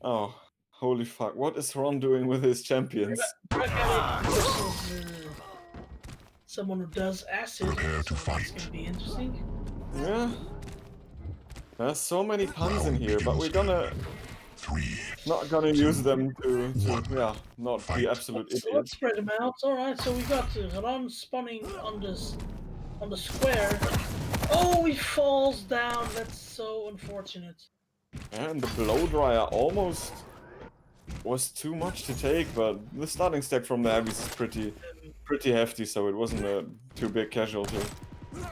Oh, holy fuck. What is Ron doing with his champions? Drug addict versus someone who does acid. Prepare So to that's fight. gonna be interesting. Yeah. There's so many puns in here, but we're not gonna use them to yeah, not be absolute Let's idiots. spread them out. All right. So we got Xron spawning on the square. Oh, he falls down. That's so unfortunate. And the blow dryer almost was too much to take, but the starting stack from the heavies is pretty hefty, so it wasn't a too big casualty. Yeah,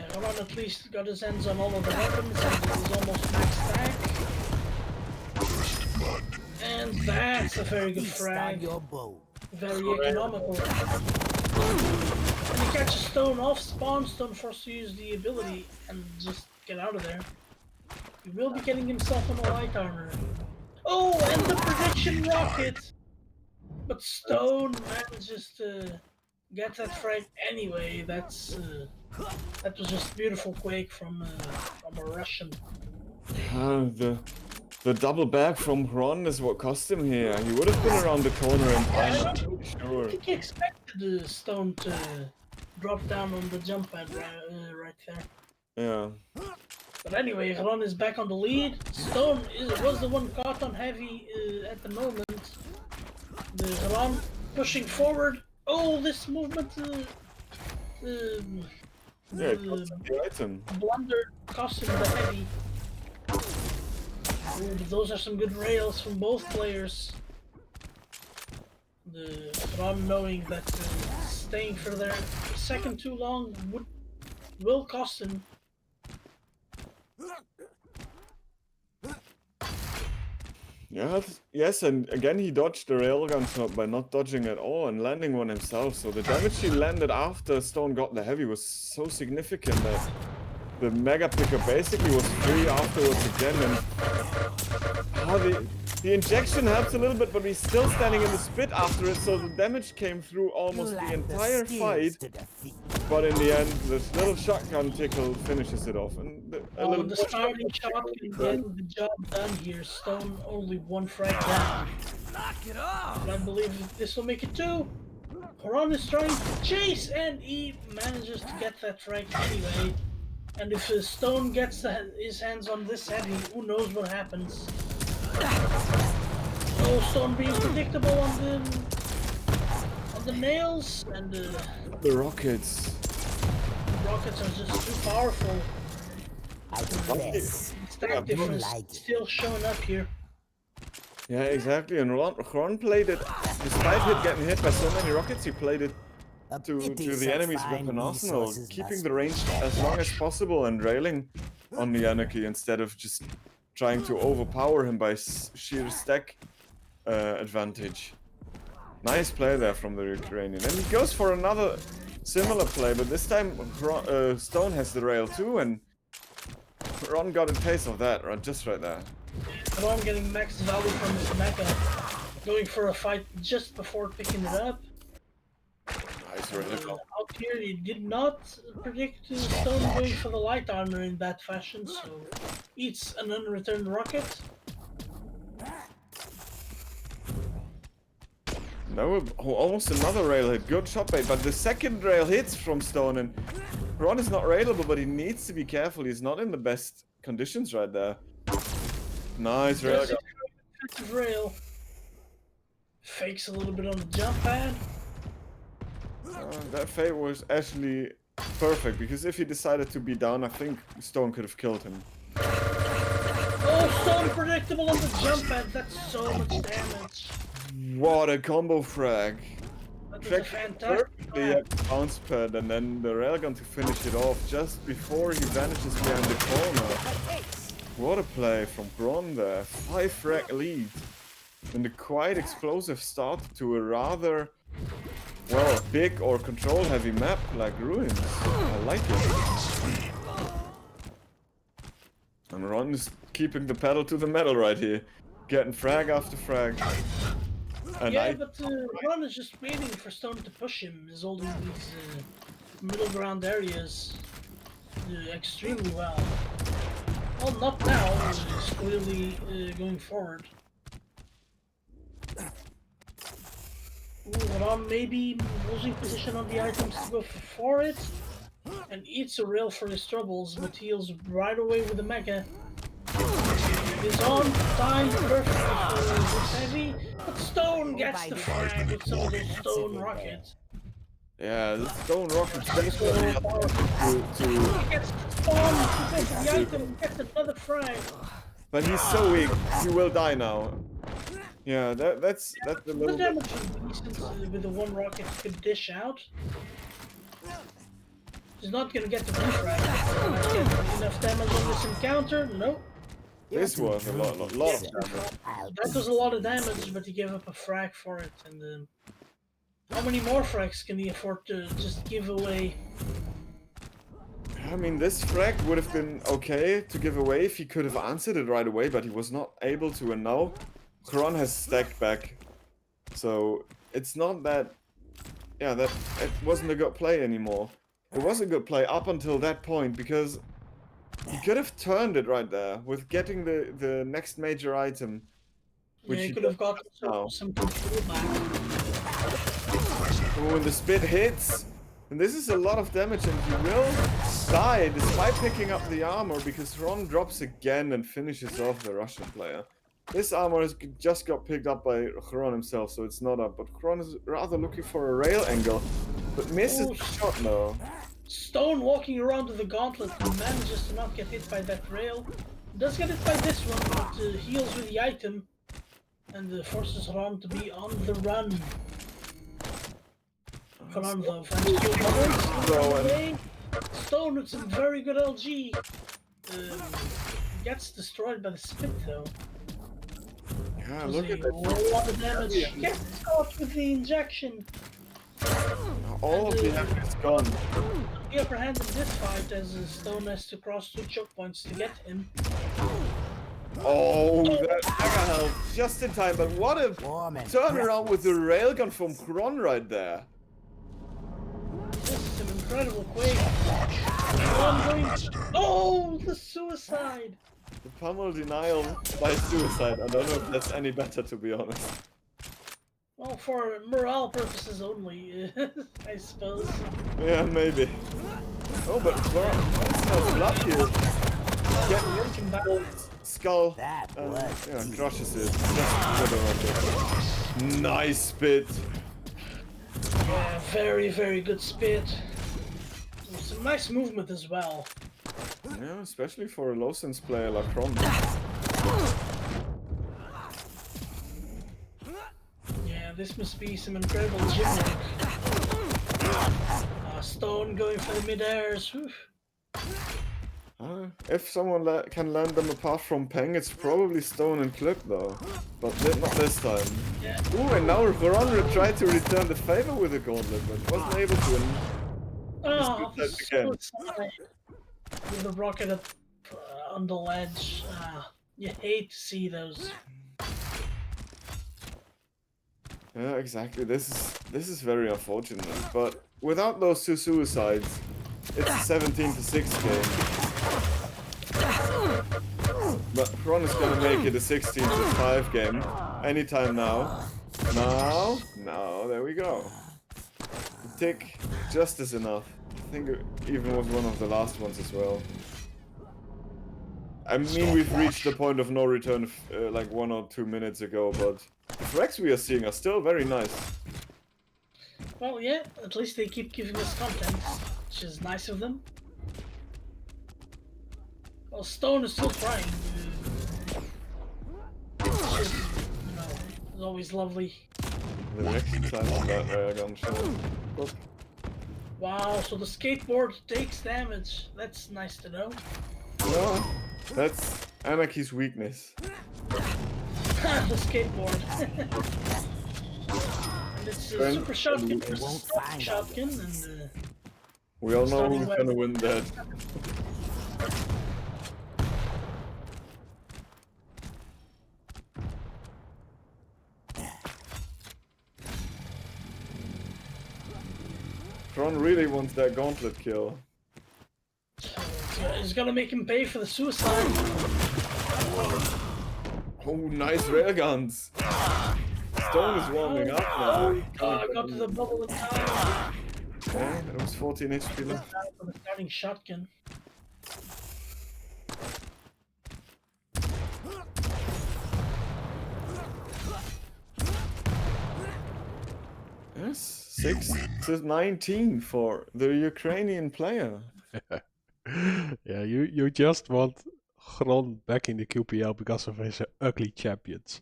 Xron at least got his hands on all of the weapons and he's almost maxed back. And that's a very good frag. Very economical. And he catches Stone off spawn, Stone forced to use the ability and just get out of there. He will be getting himself on a light armor. Oh, and the prediction rocket! But Stone manages to get that frag anyway. That was just beautiful Quake from a Russian. The double back from Ron is what cost him here. He would have been around the corner in time, I'm pretty sure. I think he expected Stone to drop down on the jump pad right there. Yeah. But anyway, Ron is back on the lead. Stone was the one caught on heavy at the moment. The Ron pushing forward. Oh, this movement. Yeah, it cost him the item. Blunder cost him the heavy. Ooh, but those are some good rails from both players. The Ron knowing that staying for their second too long will cost him. Yeah, yes, and again he dodged the railgun shot by not dodging at all and landing one himself, so the damage he landed after Stone got the heavy was so significant that the mega picker basically was free afterwards again, and the injection helps a little bit, but he's still standing in the spit after it, so the damage came through almost the entire fight. But in the end, this little shotgun tickle finishes it off. And the starting shot can get the job done here. Stone only one frag down. Knock it off! But I believe this will make it two. Ron is trying to chase, and he manages to get that frag anyway. And if Stone gets his hands on this heavy, who knows what happens. Oh, Stone being predictable on the nails, and the rockets. Rockets are just too powerful. Stack difference still showing up here. Yeah, exactly. And Ron played it, despite getting hit by so many rockets, he played it to the enemy's weapon arsenal, keeping the range as long as possible and railing on the Anarchy instead of just trying to overpower him by sheer stack advantage. Nice play there from the Ukrainian. And he goes for another similar play, but this time Stone has the rail too, and Ron got a taste of that just right there. Ron getting max value from his mecha, going for a fight just before picking it up. Nice rail. Out here, he did not predict Stone going for the light armor in that fashion, so eats an unreturned rocket. No, almost another rail hit. Good shot bait, but the second rail hits from Stone, and Ron is not railable, but he needs to be careful. He's not in the best conditions right there. Nice rail. Rail. Fakes a little bit on the jump pad. That fate was actually perfect, because if he decided to be down, I think Stone could have killed him. Oh, Stone predictable on the jump pad. That's so much damage. What a combo frag. That perfectly at the bounce pad, and then the railgun to finish it off just before he vanishes behind the corner. What a play from Ron there. 5 frag lead. And a quite explosive start to a rather, well, big or control heavy map like Ruins. I like it. And Ron is keeping the pedal to the metal right here. Getting frag after frag. And yeah, but Ron is just waiting for Stone to push him. He's holding these middle ground areas extremely well. Well, not now. He's clearly going forward. Ron maybe losing position on the items to go for it, and eats a rail for his troubles, but heals right away with the mecha. Is on time perfectly for this heavy, but St0n gets the frag with some of those St0n rockets. Yeah, the St0n rockets So definitely he gets spawned to go for the item, gets another frag. but he's so weak, he will die now. Yeah, that's a The little bit. damage is decent with the one rocket he could dish out. He's not gonna get the blue frag. Not get enough damage on this encounter. Nope. This was a lot of damage. That does a lot of damage, but he gave up a frag for it. And how many more frags can he afford to just give away? I mean, this frag would have been okay to give away if he could have answered it right away, but he was not able to, and now Xron has stacked back. So it's not that, yeah, that it wasn't a good play anymore. It was a good play up until that point, because he could have turned it right there with getting the next major item. Yeah, he could have got some control back. When the spit hits, and this is a lot of damage, and he will die despite picking up the armor, because Ron drops again and finishes off the Russian player. This armor has just got picked up by Xron himself, so it's not up, but Xron is rather looking for a rail angle, but misses the shot now. St0n walking around with the gauntlet manages to not get hit by that rail. Does get hit by this one, but heals with the item, and forces Ron to be on the run. Ron though, St0n with some very good LG. Gets destroyed by the spit though. Yeah, look at a that. lot of damage. Gets caught with the injection. All of the damage is gone. The upper hand in this fight as St0n has to cross 2 choke points to get him. Oh, that mega help just in time, but what a turnaround with the railgun from Xron right there. This is an incredible Quake. Oh, the suicide! The pummel denial by suicide. I don't know if that's any better, to be honest. Well, for morale purposes only, I suppose. Yeah, maybe. Oh, but Xron's no blood here. Getting into the skull and crushes it. Nice spit. Yeah, very, very good spit. Some nice movement as well. Yeah, especially for a low sense player like Xron. Yeah, this must be some incredible gymnastic. St0n going for the mid-airs. If someone can land them apart from Peng, it's probably St0n and Clip though. But not this time. Yeah. Ooh, and now Xron tried to return the favor with a gauntlet, but wasn't able to. Oh, again. With the rocket up on the ledge. You hate to see those. Yeah, exactly. This is very unfortunate. But without those 2 suicides, it's a 17-6 game. But Xron is gonna make it a 16-5 game anytime now. No, there we go. The tick just is enough. I think it even was one of the last ones as well. I mean, we've reached the point of no return like 1 or 2 minutes ago, but the frags we are seeing are still very nice. Well, yeah, at least they keep giving us content, which is nice of them. Well, St0n is still trying. Which is, is always lovely. The reaction time on that railgun shot. Wow, so the skateboard takes damage. That's nice to know. No, that's Anarchy's weakness. The skateboard. And it's a super shotgun versus shotgun, and we all know who's gonna win that. Xron really wants that gauntlet kill. He's gonna make him pay for the suicide. Oh, nice railguns. St0n is warming up now. I got to the bubble in time. Yeah, it was 14 HP left. For the starting shotgun. Yes, 6 to 19 for the Ukrainian player. Yeah, you just want Xron back in the QPL because of his ugly champions.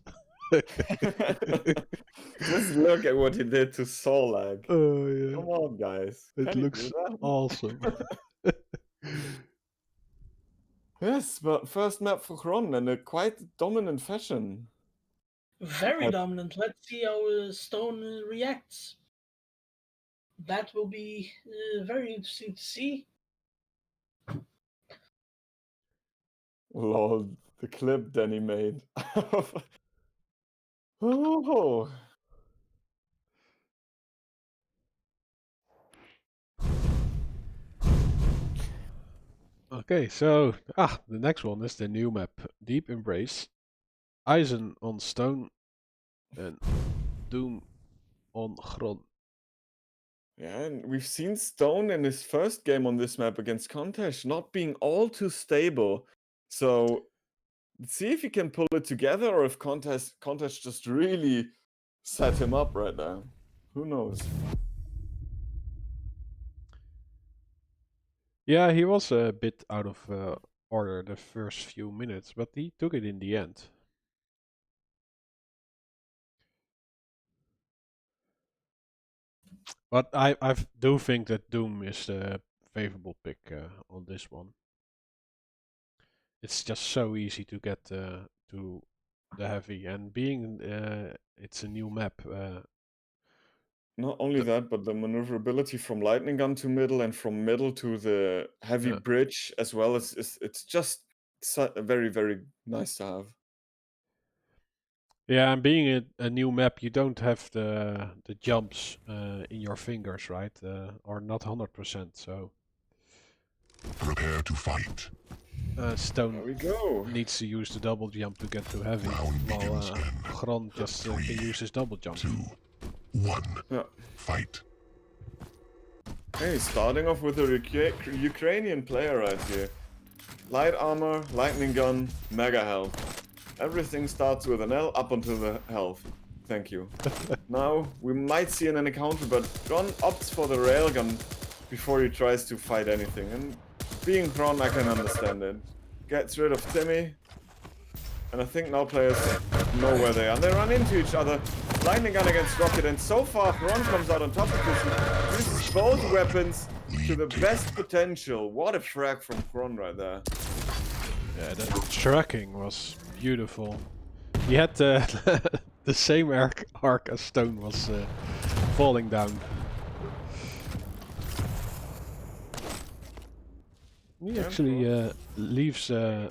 Just look at what he did to Solag. Oh yeah, Come on, guys. it Can you looks do that? awesome. Yes, but first map for Xron in a quite dominant fashion. Very dominant. Let's see how St0n reacts. That will be very interesting to see. Lol, the clip Danny made. Oh. Okay, so the next one is the new map, Deep Embrace, Eisen on St0n, and Doom on Xron. Yeah, and we've seen St0n in his first game on this map against Contesh not being all too stable. So let's see if he can pull it together or if Contesh just really set him up right now. Who knows? Yeah, he was a bit out of order the first few minutes, but he took it in the end. But I do think that Doom is the favorable pick on this one. It's just so easy to get to the heavy, and being it's a new map. Not only that, but the maneuverability from lightning gun to middle and from middle to the heavy bridge as well as it's just very, very nice to have. Yeah, and being a new map, you don't have the jumps in your fingers, right? Or not 100%. So prepare to fight. St0n There we go. needs to use the double jump to get to heavy, while Xron just can use his double jump. 2, 1. Yeah. Fight. Hey, starting off with a Ukrainian player right here. Light armor, lightning gun, mega health. Everything starts with an L up until the health. Thank you. Now, we might see an encounter, but Xron opts for the railgun before he tries to fight anything. And being Xron, I can understand it. Gets rid of Timmy. And I think now players know where they are. And they run into each other. Lightning gun against Rocket, and so far Xron comes out on top because he uses both weapons to the best potential. What a frag from Xron right there. Yeah, that tracking was beautiful. He had the same arc as St0n was falling down. He actually leaves the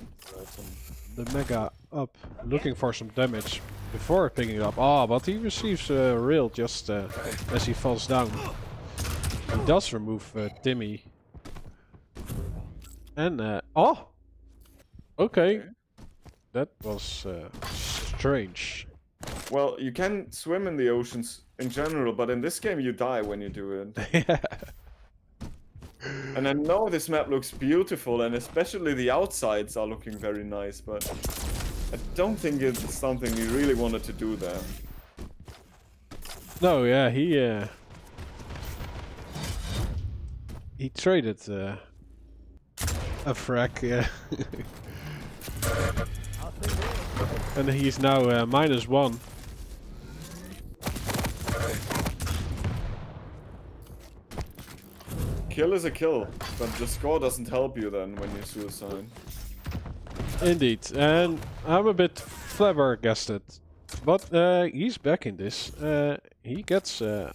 mega up, looking for some damage before picking it up. But he receives a rail just as he falls down. He does remove Timmy. And okay. That was strange. Well, you can swim in the oceans in general, but in this game you die when you do it. Yeah. And I know this map looks beautiful, and especially the outsides are looking very nice, but I don't think it's something he really wanted to do there. No, yeah, he traded a frag, yeah. And he's now -1. Kill is a kill, but the score doesn't help you then when you suicide. Indeed, and I'm a bit flabbergasted, but he's back in this. He gets a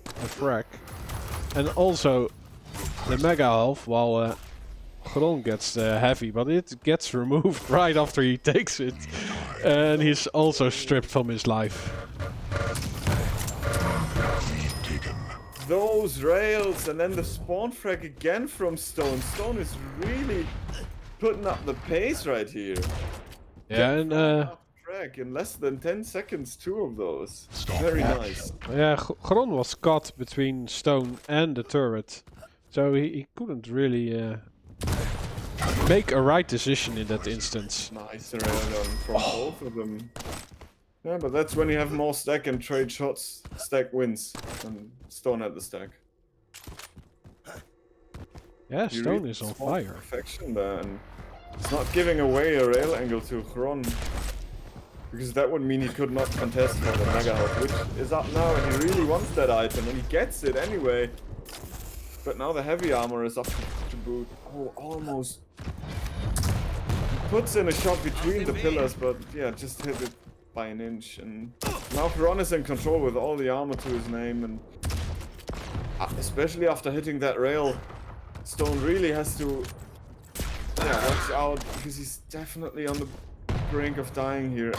frag, and also the mega health, while Xron gets heavy, but it gets removed right after he takes it, and he's also stripped from his life. Those rails, and then the spawn frag again from St0n. St0n is really putting up the pace right here. Yeah, and frag in less than 10 seconds, 2 of those. Very nice. Yeah, Xron was caught between St0n and the turret. So he couldn't really make a right decision in that instance. Nice railgun from both of them. Yeah, but that's when you have more stack and trade shots. Stack wins. And St0n had the stack. Yeah, You St0n read is on small fire. Perfection there, and it's not giving away a rail angle to Xron. Because that would mean he could not contest for the Mega Health, which is up now, and he really wants that item, and he gets it anyway. But now the heavy armor is up to boot. Oh, almost. He puts in a shot between the pillars, but yeah, just hit it by an inch. And now Xron is in control with all the armor to his name, and especially after hitting that rail, St0n really has to watch out, because he's definitely on the brink of dying here. And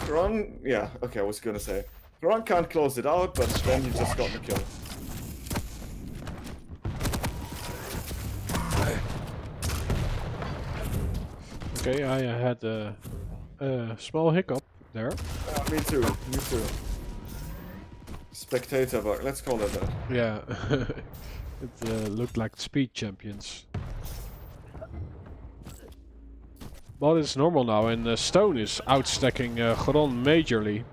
Xron, yeah, okay, I was gonna say. Xron can't close it out, but then he just got the kill. Okay, I had a small hiccup there. Me too, me too. Spectator bug, let's call it that. Yeah, it looked like speed champions. But it's normal now, and St0n is outstacking Xron majorly.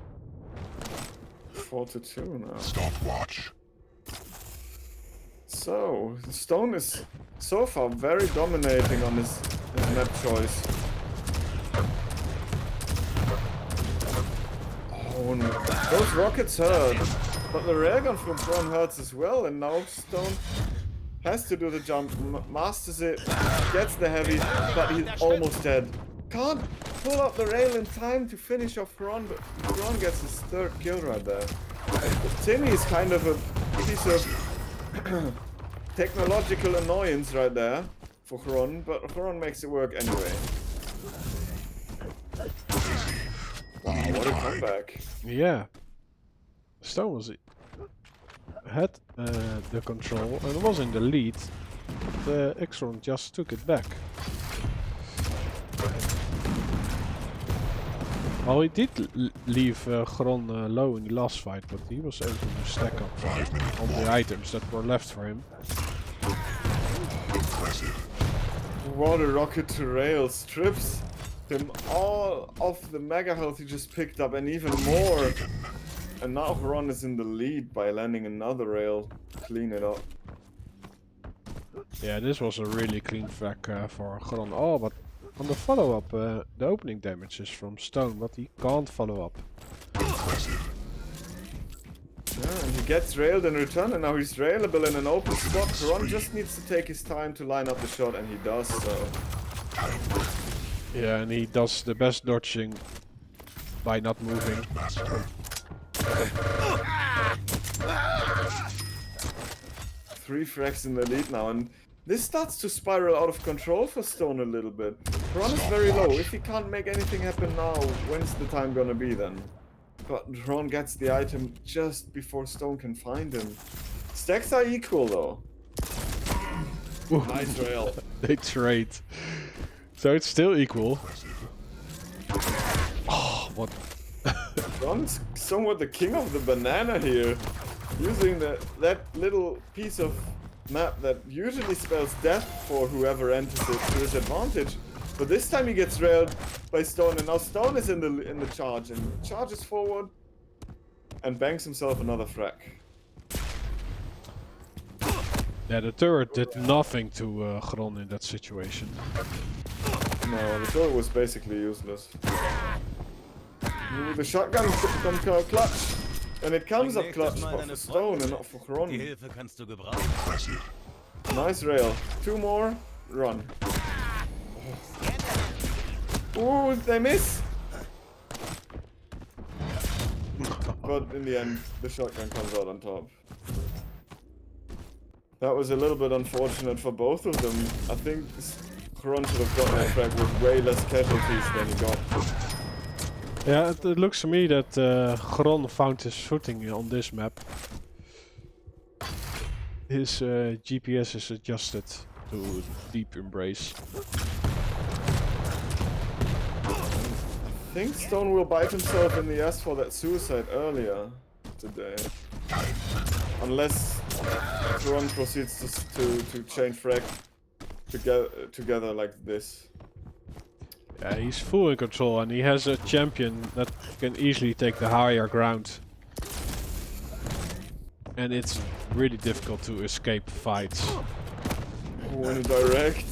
4-2 now. Stopwatch. So, St0n is so far very dominating on his map choice. Oh no, those rockets hurt, but the railgun from Xron hurts as well, and now St0n has to do the jump, masters it, gets the heavy, but he's almost dead. Can't pull up the rail in time to finish off Xron, but Xron gets his 3rd kill right there. Tinny is kind of a piece of technological annoyance right there for Xron, but Xron makes it work anyway. Wow, what a comeback. Yeah. St0n had the control and was in the lead. The Xron just took it back. Well, he did leave Xron low in the last fight, but he was able to stack up on the items that were left for him. What a rocket to rail, strips him all of the mega health he just picked up and even more. And now Xron is in the lead by landing another rail. Clean it up. Yeah, this was a really clean frag for Xron. Oh, but on the follow-up, the opening damage is from St0n, but he can't follow up. Yeah, and he gets railed in return, and now he's railable in an open spot. Xron just needs to take his time to line up the shot, and he does so. Yeah, and he does the best dodging by not moving. 3 frags in the lead now, and this starts to spiral out of control for St0n a little bit. Xron is very low. If he can't make anything happen now, when's the time gonna be then? But Xron gets the item just before St0n can find him. Stacks are equal though. Ooh. Nice rail. They trade. So it's still equal. Oh, what? Xron's somewhat the king of the banana here. Using that little piece of map that usually spells death for whoever enters it to his advantage. But this time he gets railed by St0n, and now St0n is in the charge and charges forward and bangs himself another frag. Yeah, the turret did nothing to Xron in that situation. No, the turret was basically useless. Ooh, the shotgun comes clutch. And it comes up clutch for St0n and not for Xron. Nice rail. 2 more. Run. Ooh, they miss! But in the end, the shotgun comes out on top. That was a little bit unfortunate for both of them. I think Xron should have gotten that frag with way less casualties than he got. Yeah, it looks to me that Xron found his footing on this map. His GPS is adjusted to deep embrace. think St0n will bite himself in the ass for that suicide earlier today. Unless Xron proceeds to chain frag together like this. Yeah, he's full in control and he has a champion that can easily take the higher ground. And it's really difficult to escape fights. Oh, in a direct.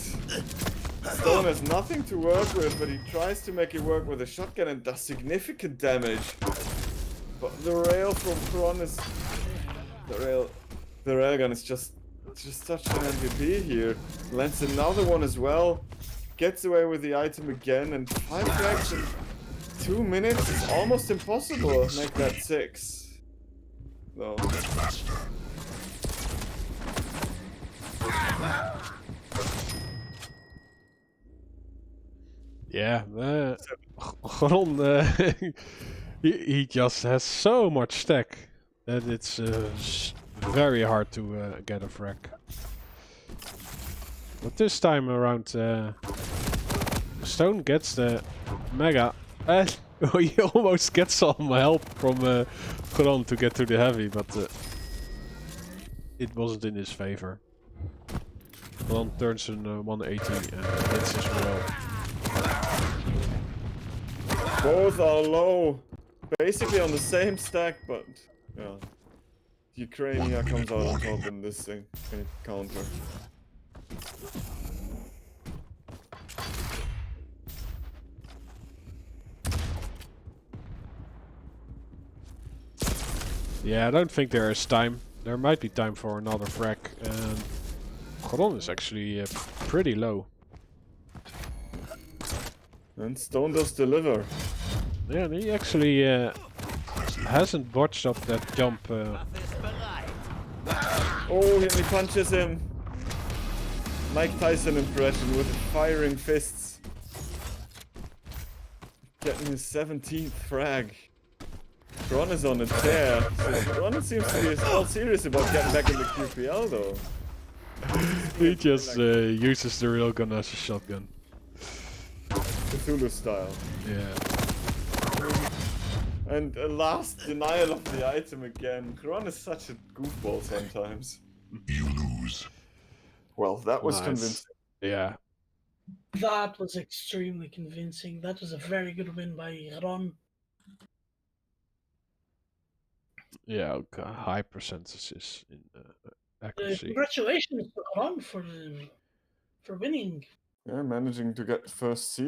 St0n has nothing to work with, but he tries to make it work with a shotgun and does significant damage. But the rail from Xron is... The railgun is just such an MVP here. Lands another one as well. Gets away with the item again, and 5 frags in 2 minutes is almost impossible. Make that 6. No. Yeah, Xron, he just has so much stack that it's very hard to get a frag. But this time around, St0n gets the mega. He almost gets some help from Xron to get to the heavy, but it wasn't in his favor. Xron turns in 180 and hits as well. Both are low. Basically on the same stack, but yeah. Ukraine comes out on top in this thing. Counter. Yeah, I don't think there is time. There might be time for another frag, and Xron is actually pretty low. And St0n does deliver. Yeah, and he actually hasn't botched up that jump. Oh, he punches him. Mike Tyson impression with firing fists. Getting his 17th frag. Xron is on a tear. Xron seems to be all serious about getting back in the QPL though. He just uses the railgun as a shotgun. Cthulhu style. Yeah. And a last denial of the item again. Xron is such a goofball sometimes. You lose. Well, that was Nice. convincing. Yeah. That was extremely convincing. That was a very good win by Xron. Yeah, okay. High percentages in accuracy. Congratulations to Xron for winning. Yeah, managing to get first seed.